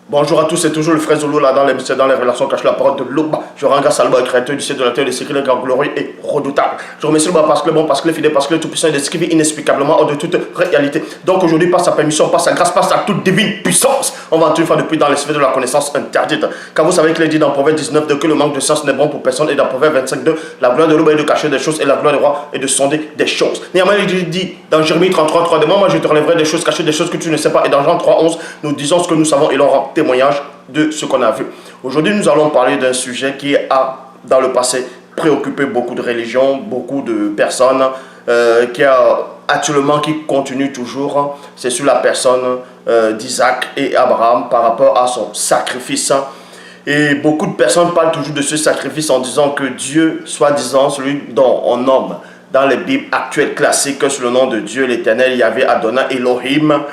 Bonjour à tous, c'est toujours le frère Zolo là dans les relations cachées la parole de l'Oba. Je rends grâce à l'Oba, créateur du ciel de la terre, des secrets, le grand glorieux et redoutable. Je remercie l'Oba parce que le bon, parce que le fidèle, parce que le tout-puissant est descrivé inexplicablement hors de toute réalité. Donc aujourd'hui, par sa permission, par sa grâce, par sa toute divine puissance, on va entrer une fois depuis dans les sphères de la connaissance interdite. Car vous savez qu'il est dit dans Proverbe 19 que le manque de sens n'est bon pour personne, et dans Proverbe 25 la gloire de l'Oba est de cacher des choses et la gloire du roi est de sonder des choses. Néanmoins, il dit dans Jérémie 33 de moi je te relèverai des choses cachées, des choses que tu ne sais pas. Et dans Jean 3:11, nous disons ce que nous savons et l'on rend témoignage de ce qu'on a vu. Aujourd'hui, nous allons parler d'un sujet qui a, dans le passé, préoccupé beaucoup de religions, beaucoup de personnes, qui continue toujours. C'est sur la personne d'Isaac et Abraham par rapport à son sacrifice. Et beaucoup de personnes parlent toujours de ce sacrifice en disant que Dieu, soi-disant, celui dont on nomme dans les Bibles actuelles classiques sous le nom de Dieu l'Éternel, il y avait Adonai Elohim,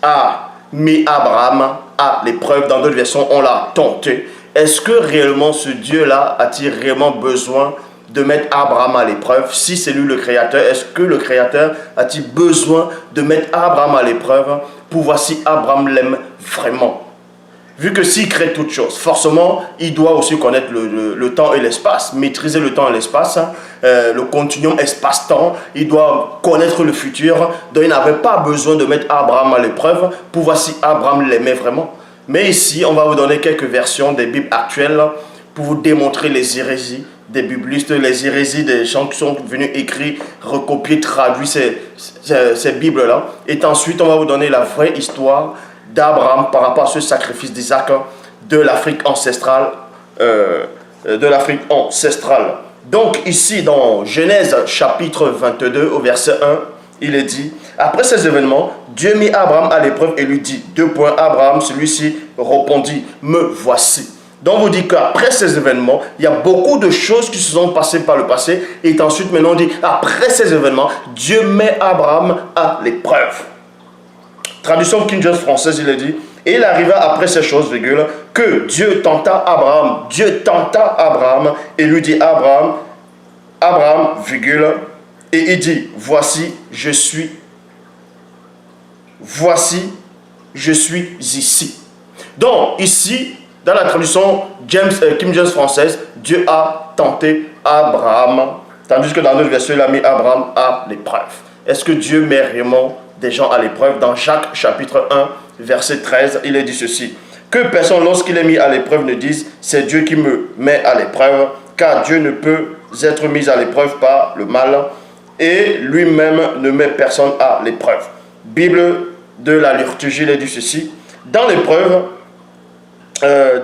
a mis Abraham à l'épreuve. Dans d'autres versions, on l'a tenté. Est-ce que réellement ce Dieu-là a-t-il réellement besoin de mettre Abraham à l'épreuve? Si c'est lui le créateur, est-ce que le créateur a-t-il besoin de mettre Abraham à l'épreuve pour voir si Abraham l'aime vraiment? Vu que s'il crée toute chose, forcément, il doit aussi connaître le temps et l'espace, maîtriser le temps et l'espace, le continuum espace-temps. Il doit connaître le futur. Donc, il n'avait pas besoin de mettre Abraham à l'épreuve pour voir si Abraham l'aimait vraiment. Mais ici, on va vous donner quelques versions des Bibles actuelles pour vous démontrer les hérésies des biblistes, les hérésies des gens qui sont venus écrire, recopier, traduire ces Bibles-là. Et ensuite, on va vous donner la vraie histoire d'Abraham par rapport à ce sacrifice d'Isaac de l'Afrique ancestrale. Donc ici dans Genèse chapitre 22 au verset 1, il est dit: après ces événements, Dieu mit Abraham à l'épreuve et lui dit, Abraham, celui-ci répondit, me voici. Donc vous dites qu'après ces événements, il y a beaucoup de choses qui se sont passées par le passé, et ensuite maintenant on dit, après ces événements, Dieu met Abraham à l'épreuve. Traduction King James française, il est dit: et il arriva après ces choses, virgule, que Dieu tenta Abraham et lui dit: Abraham, virgule, et il dit: voici, je suis ici. Donc ici, dans la traduction King James française, Dieu a tenté Abraham, tandis que dans notre version, il a mis Abraham à l'épreuve. Est-ce que Dieu met réellement des gens à l'épreuve? Dans Jacques chapitre 1 verset 13, il est dit ceci: que personne lorsqu'il est mis à l'épreuve ne dise c'est Dieu qui me met à l'épreuve, car Dieu ne peut être mis à l'épreuve par le mal et lui-même ne met personne à l'épreuve. Bible de la liturgie, il est dit ceci: dans l'épreuve de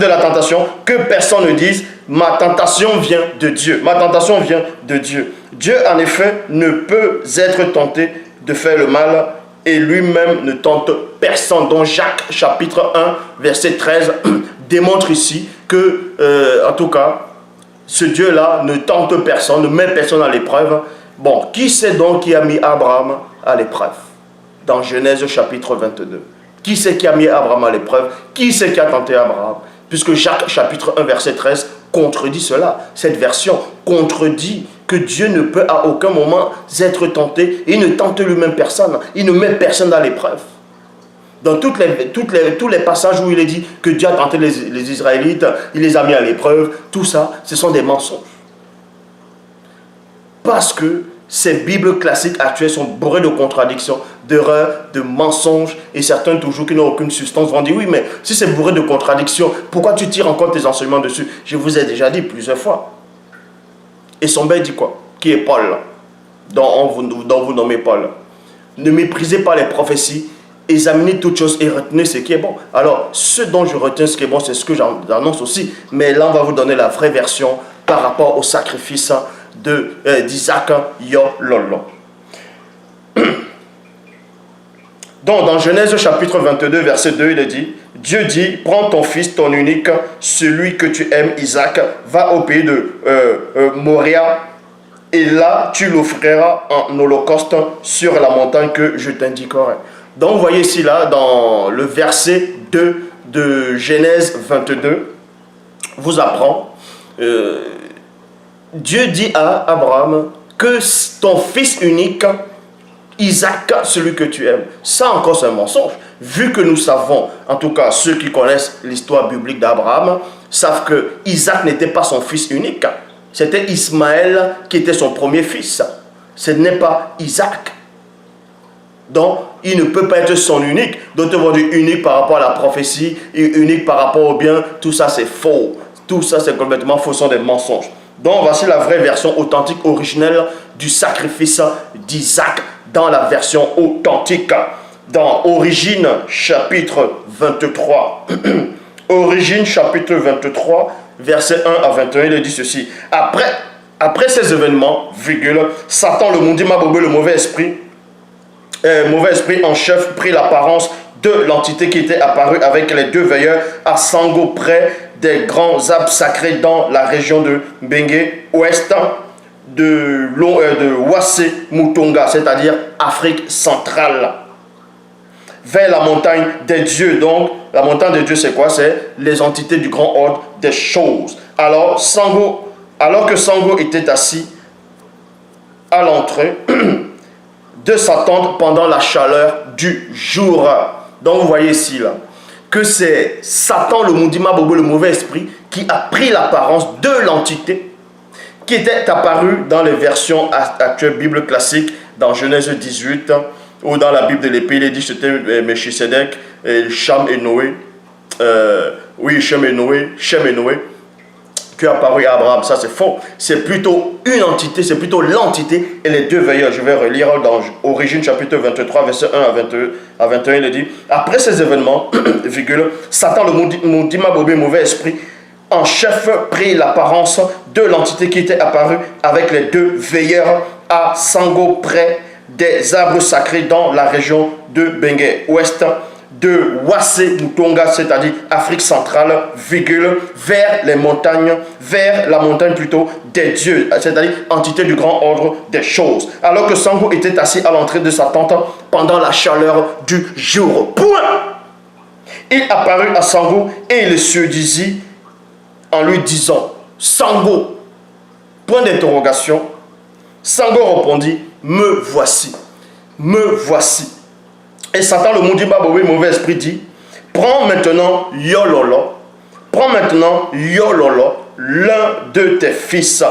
la tentation, que personne ne dise ma tentation vient de Dieu. Ma tentation vient de Dieu. Dieu, en effet, ne peut être tenté de faire le mal et lui-même ne tente personne. Donc Jacques chapitre 1 verset 13 démontre ici que, en tout cas, ce Dieu-là ne tente personne, ne met personne à l'épreuve. Bon, qui c'est donc qui a mis Abraham à l'épreuve? Dans Genèse chapitre 22. Qui c'est qui a mis Abraham à l'épreuve? Qui c'est qui a tenté Abraham? Puisque Jacques chapitre 1 verset 13 contredit cela. Cette version contredit que Dieu ne peut à aucun moment être tenté. Il ne tente lui-même personne. Il ne met personne à l'épreuve. Dans tous les passages où il est dit que Dieu a tenté les Israélites, il les a mis à l'épreuve, tout ça, ce sont des mensonges. Parce que ces Bibles classiques actuelles sont bourrées de contradictions, d'erreurs, de mensonges, et certains toujours qui n'ont aucune substance vont dire oui, mais si c'est bourré de contradictions, pourquoi tu tires encore tes enseignements dessus? Je vous ai déjà dit plusieurs fois. Et son père dit quoi? Qui est Paul, dont vous nommez Paul. Ne méprisez pas les prophéties, examinez toutes choses et retenez ce qui est bon. Alors, ce dont je retiens ce qui est bon, c'est ce que j'annonce aussi. Mais là, on va vous donner la vraie version par rapport au sacrifice d'Isaac Yololo. Donc, dans Genèse chapitre 22, verset 2, il est dit: Dieu dit, prends ton fils, ton unique, celui que tu aimes, Isaac, va au pays de Moria, et là, tu l'offriras en holocauste sur la montagne que je t'indiquerai. Donc, vous voyez ici, là, dans le verset 2 de Genèse 22, vous apprend, Dieu dit à Abraham que ton fils unique, Isaac, celui que tu aimes. Ça encore c'est un mensonge. Vu que nous savons, en tout cas ceux qui connaissent l'histoire biblique d'Abraham, savent que Isaac n'était pas son fils unique. C'était Ismaël qui était son premier fils. Ce n'est pas Isaac. Donc, il ne peut pas être son unique. D'autres vont dire unique par rapport à la prophétie, unique par rapport au bien. Tout ça, c'est faux. Tout ça, c'est complètement faux, ce sont des mensonges. Donc, voici la vraie version authentique, originelle du sacrifice d'Isaac dans la version authentique. Dans Origine, chapitre 23. Origine, chapitre 23, versets 1 à 21, il dit ceci. Après ces événements, virgule, Satan, le maudit Mabobé, le mauvais esprit en chef, prit l'apparence de l'entité qui était apparue avec les deux veilleurs à Sango, près des grands arbres sacrés dans la région de Bengue, ouest de Wassé Mutonga, c'est-à-dire Afrique centrale, vers la montagne des dieux. Donc, la montagne des dieux, c'est quoi? C'est les entités du grand ordre des choses. Alors que Sango était assis à l'entrée de sa tente pendant la chaleur du jour. Donc vous voyez ici là, que c'est Satan, le Mundima Bobo, le mauvais esprit, qui a pris l'apparence de l'entité qui était apparue dans les versions actuelles Bible classique, dans Genèse 18, ou dans la Bible de l'épée, il est dit que c'était Melchisedec, Cham et Noé. Shem et Noé, qui a apparu à Abraham. Ça c'est faux. C'est plutôt une entité, c'est plutôt l'entité et les deux veilleurs. Je vais relire dans Origine chapitre 23, verset 1 à 21, il dit, après ces événements, virgule, Satan, le Mundima Bobé, mauvais esprit, en chef, prit l'apparence de l'entité qui était apparue avec les deux veilleurs à Sango, près des arbres sacrés dans la région de Bengue, ouest de Wassé Mutonga, c'est-à-dire Afrique centrale, virgule, vers la montagne plutôt des dieux, c'est-à-dire entité du grand ordre des choses. Alors que Sango était assis à l'entrée de sa tente pendant la chaleur du jour. Point. Il apparut à Sango et il le séduisit en lui disant, Sango, point d'interrogation. Sango répondit, me voici, me voici. Et Satan, le maudit Baboué, mauvais esprit, dit, prends maintenant Yololo, l'un de tes fils,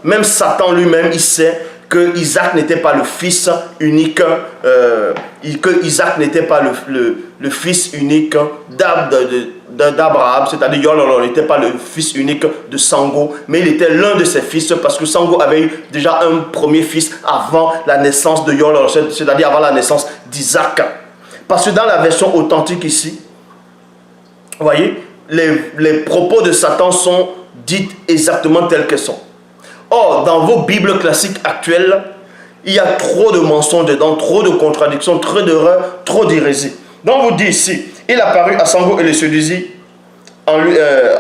Même Satan lui-même, il sait que Isaac n'était pas le fils unique, que Isaac n'était pas le fils unique d'Abraham, c'est-à-dire Yololo n'était pas le fils unique de Sango, mais il était l'un de ses fils parce que Sango avait eu déjà un premier fils avant la naissance de Yololo, c'est-à-dire avant la naissance d'Isaac. Parce que dans la version authentique ici, vous voyez, les propos de Satan sont dits exactement tels qu'ils sont. Or, dans vos Bibles classiques actuelles, il y a trop de mensonges dedans, trop de contradictions, trop d'erreurs, trop d'hérésie. Donc, vous dit ici, il apparut à Sango et le séduisit en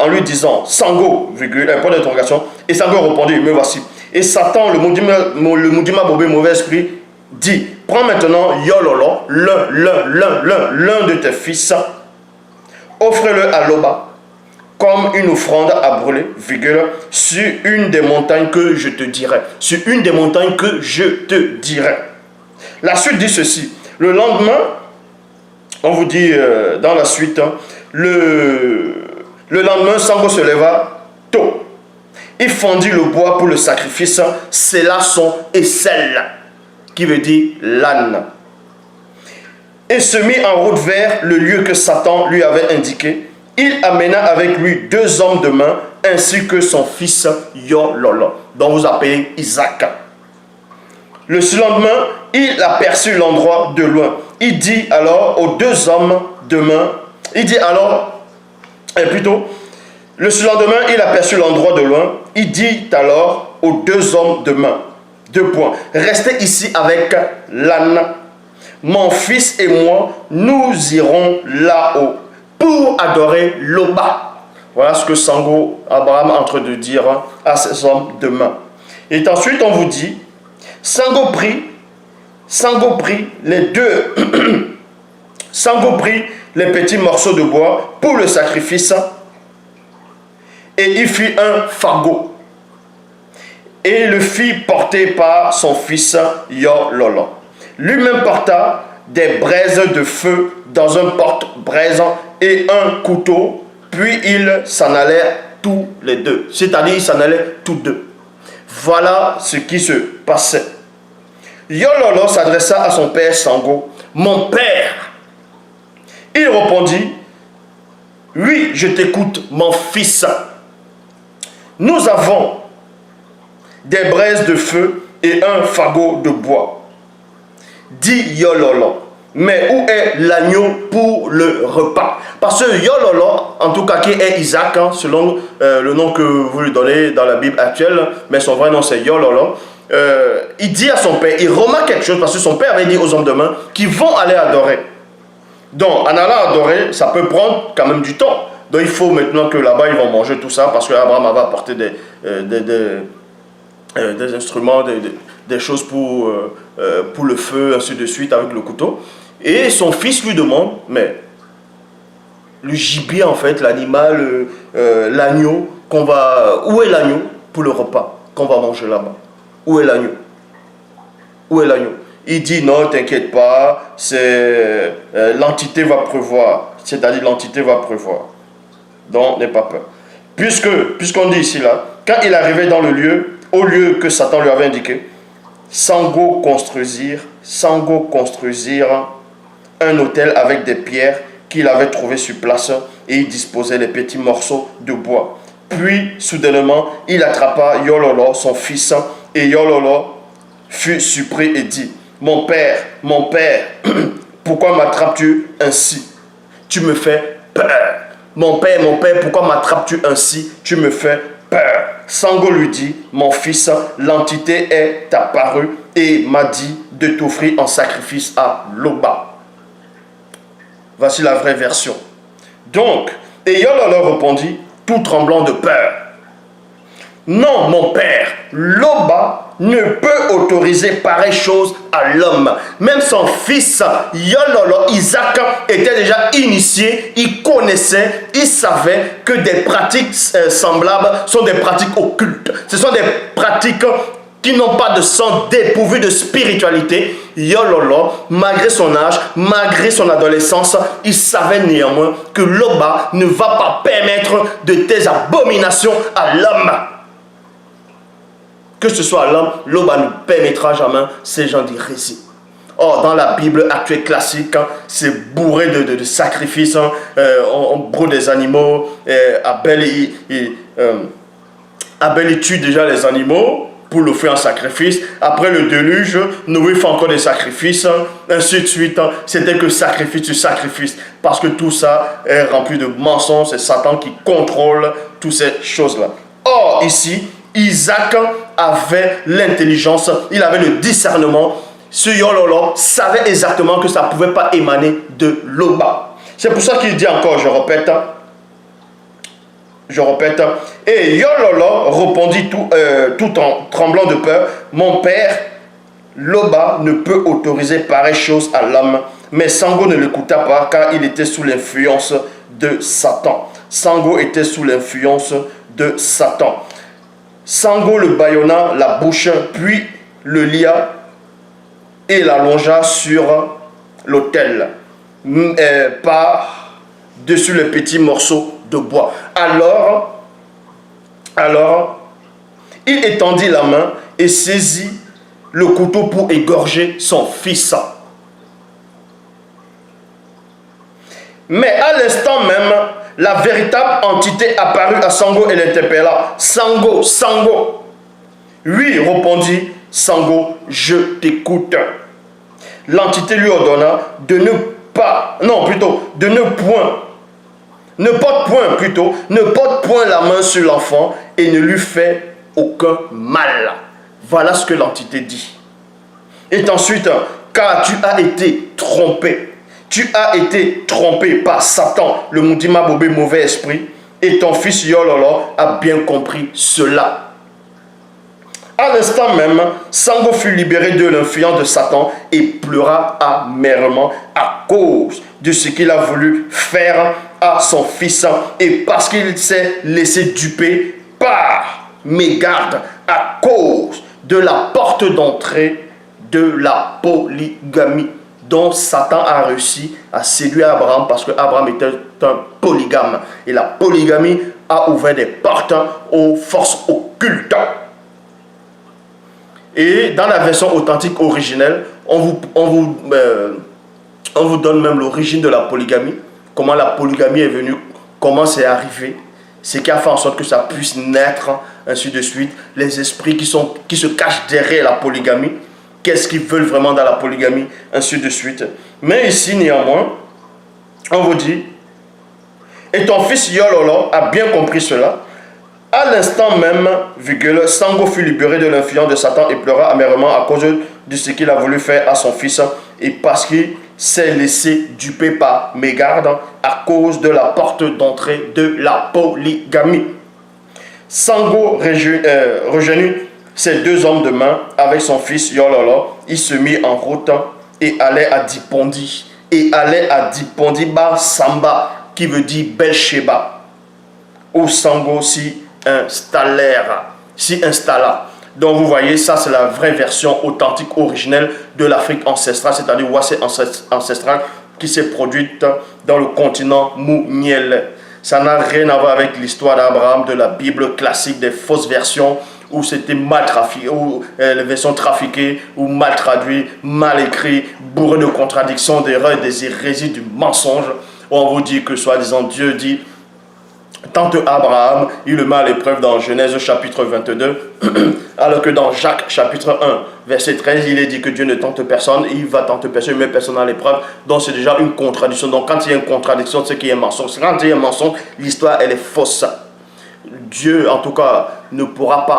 lui disant, Sango, virgule, un point d'interrogation, et Sango répondit, me voici. Et Satan, le Mundima Bobé, mauvais esprit, dit, prends maintenant Yololo, l'un de tes fils, offre-le à Loba, comme une offrande à brûler, virgule, sur une des montagnes que je te dirai. Sur une des montagnes que je te dirai. La suite dit ceci. Le lendemain, on vous dit dans la suite, le lendemain, Sango se leva tôt. Il fendit le bois pour le sacrifice, scella son aisselle, qui veut dire l'âne. Et se mit en route vers le lieu que Satan lui avait indiqué. Il amena avec lui 2 hommes de main, ainsi que son fils Yololo, dont vous appelez Isaac. Le surlendemain, il aperçut l'endroit de loin. Il dit alors aux 2 hommes de main, le surlendemain, il aperçut l'endroit de loin. Il dit alors aux 2 hommes de main, 2 points, restez ici avec l'âne. Mon fils et moi, nous irons là-haut pour adorer Loba. Voilà ce que Sango, Abraham, est en train de dire à ses hommes de main. Et ensuite, on vous dit, Sango prit les les petits morceaux de bois pour le sacrifice et il fit un fagot. et le fit porter par son fils Yololo. Lui-même porta des braises de feu dans un porte-braise et un couteau, puis ils s'en allèrent tous les deux. C'est-à-dire, ils s'en allaient tous deux. Voilà ce qui se passait. Yololo s'adressa à son père Sango. Mon père. Il répondit, oui, je t'écoute, mon fils. Nous avons des braises de feu et un fagot de bois. Dit Yololo. Mais où est l'agneau pour le repas? Parce que Yololo, en tout cas qui est Isaac, hein, selon le nom que vous lui donnez dans la Bible actuelle, mais son vrai nom c'est Yololo, il dit à son père, il remarque quelque chose, parce que son père avait dit aux hommes de main qu'ils vont aller adorer. Donc en allant adorer, ça peut prendre quand même du temps. Donc il faut maintenant que là-bas ils vont manger tout ça, parce qu'Abraham va apporter des instruments, des choses pour le feu, ainsi de suite, avec le couteau. Et son fils lui demande, mais le gibier en fait, l'animal, l'agneau, où est l'agneau pour le repas qu'on va manger là-bas? Où est l'agneau? Où est l'agneau? Il dit non, t'inquiète pas, l'entité va prévoir, c'est-à-dire l'entité va prévoir. Donc n'aie pas peur. Puisqu'on dit ici là, quand il arrivait dans le lieu, au lieu que Satan lui avait indiqué, Sango construisirent un autel avec des pierres qu'il avait trouvées sur place et il disposait les petits morceaux de bois. Puis, soudainement, il attrapa Yololo, son fils, et Yololo fut surpris et dit, mon père, pourquoi m'attrapes-tu ainsi? Tu me fais peur. Mon père, pourquoi m'attrapes-tu ainsi? Tu me fais peur. Sango lui dit, mon fils, l'entité est apparue et m'a dit de t'offrir en sacrifice à Loba. Voici la vraie version. Donc, et Yololo répondit, tout tremblant de peur. Non, mon père, Loba ne peut autoriser pareille chose à l'homme. Même son fils, Yololo, Isaac, était déjà initié, il connaissait, il savait que des pratiques semblables sont des pratiques occultes. Ce sont des pratiques qui n'ont pas de sens, dépourvues de spiritualité. Yololo, malgré son âge, malgré son adolescence, il savait néanmoins que Loba ne va pas permettre de telles abominations à l'homme. Que ce soit à l'homme, Loba ne permettra jamais ces gens d'hérésie. Or, dans la Bible actuelle classique, hein, c'est bourré de sacrifices. Hein, on brûle des animaux. Abel, il tue déjà les animaux pour le faire en sacrifice. Après le déluge, Noé fait encore des sacrifices. Hein, ainsi de suite. Hein, c'était que sacrifice sur sacrifice. Parce que tout ça est rempli de mensonges. C'est Satan qui contrôle toutes ces choses-là. Or, ici, Isaac avait l'intelligence, il avait le discernement. Ce Yololo savait exactement que ça ne pouvait pas émaner de Loba. C'est pour ça qu'il dit encore, je répète, et Yololo répondit tout en tremblant de peur, mon père, Loba ne peut autoriser pareille chose à l'homme. Mais Sango ne l'écouta pas car il était sous l'influence de Satan. Sango était sous l'influence de Satan. Sango le bâillonna la bouche, puis le lia et l'allongea sur l'autel, par-dessus les petits morceaux de bois. Alors, il étendit la main et saisit le couteau pour égorger son fils. Mais à l'instant même, la véritable entité apparut à Sango et l'interpella. Sango, Sango. Oui, répondit Sango, je t'écoute. L'entité lui ordonna de ne porte point la main sur l'enfant et ne lui fait aucun mal. Voilà ce que l'entité dit. Et ensuite, car tu as été trompé. Tu as été trompé par Satan, le Moudima Bobé mauvais esprit, et ton fils Yololo a bien compris cela. À l'instant même, Sango fut libéré de l'influence de Satan et pleura amèrement à cause de ce qu'il a voulu faire à son fils et parce qu'il s'est laissé duper par mégarde à cause de la porte d'entrée de la polygamie, dont Satan a réussi à séduire Abraham parce que Abraham était un polygame. Et la polygamie a ouvert des portes aux forces occultes. Et dans la version authentique originelle, on vous donne même l'origine de la polygamie, comment la polygamie est venue, comment c'est arrivé, ce qui a fait en sorte que ça puisse naître, ainsi de suite, les esprits qui se cachent derrière la polygamie, qu'est-ce qu'ils veulent vraiment dans la polygamie, ainsi de suite. Mais ici, néanmoins, on vous dit, et ton fils Yololo a bien compris cela. À l'instant même, Sango fut libéré de l'influence de Satan et pleura amèrement à cause de ce qu'il a voulu faire à son fils et parce qu'il s'est laissé duper par mégarde à cause de la porte d'entrée de la polygamie. Sango rejoignit ses deux hommes de main avec son fils Yololo. Il se mit en route et allait à Dipondi. Et allait à Dipondi Bar Samba, qui veut dire Belsheba, où Sango s'y installa. Donc vous voyez, ça c'est la vraie version authentique originelle de l'Afrique ancestrale, c'est-à-dire Wassé ancestrale qui s'est produite dans le continent Mouniel. Ça n'a rien à voir avec l'histoire d'Abraham de la Bible classique, des fausses versions où c'était mal trafiqué, où les versions trafiquées, ou mal traduites, mal écrites, bourrées de contradictions, d'erreurs, des hérésies, du mensonge. Où on vous dit que soi-disant Dieu dit, tant Abraham, il le met à l'épreuve dans Genèse chapitre 22, alors que dans Jacques chapitre 1, verset 13, il est dit que Dieu ne tente personne, il va tenter personne, il met personne à l'épreuve. Donc c'est déjà une contradiction. Donc quand il y a une contradiction, c'est qu'il y a un mensonge. Quand il y a un mensonge, l'histoire elle est fausse. Dieu, en tout cas, ne pourra pas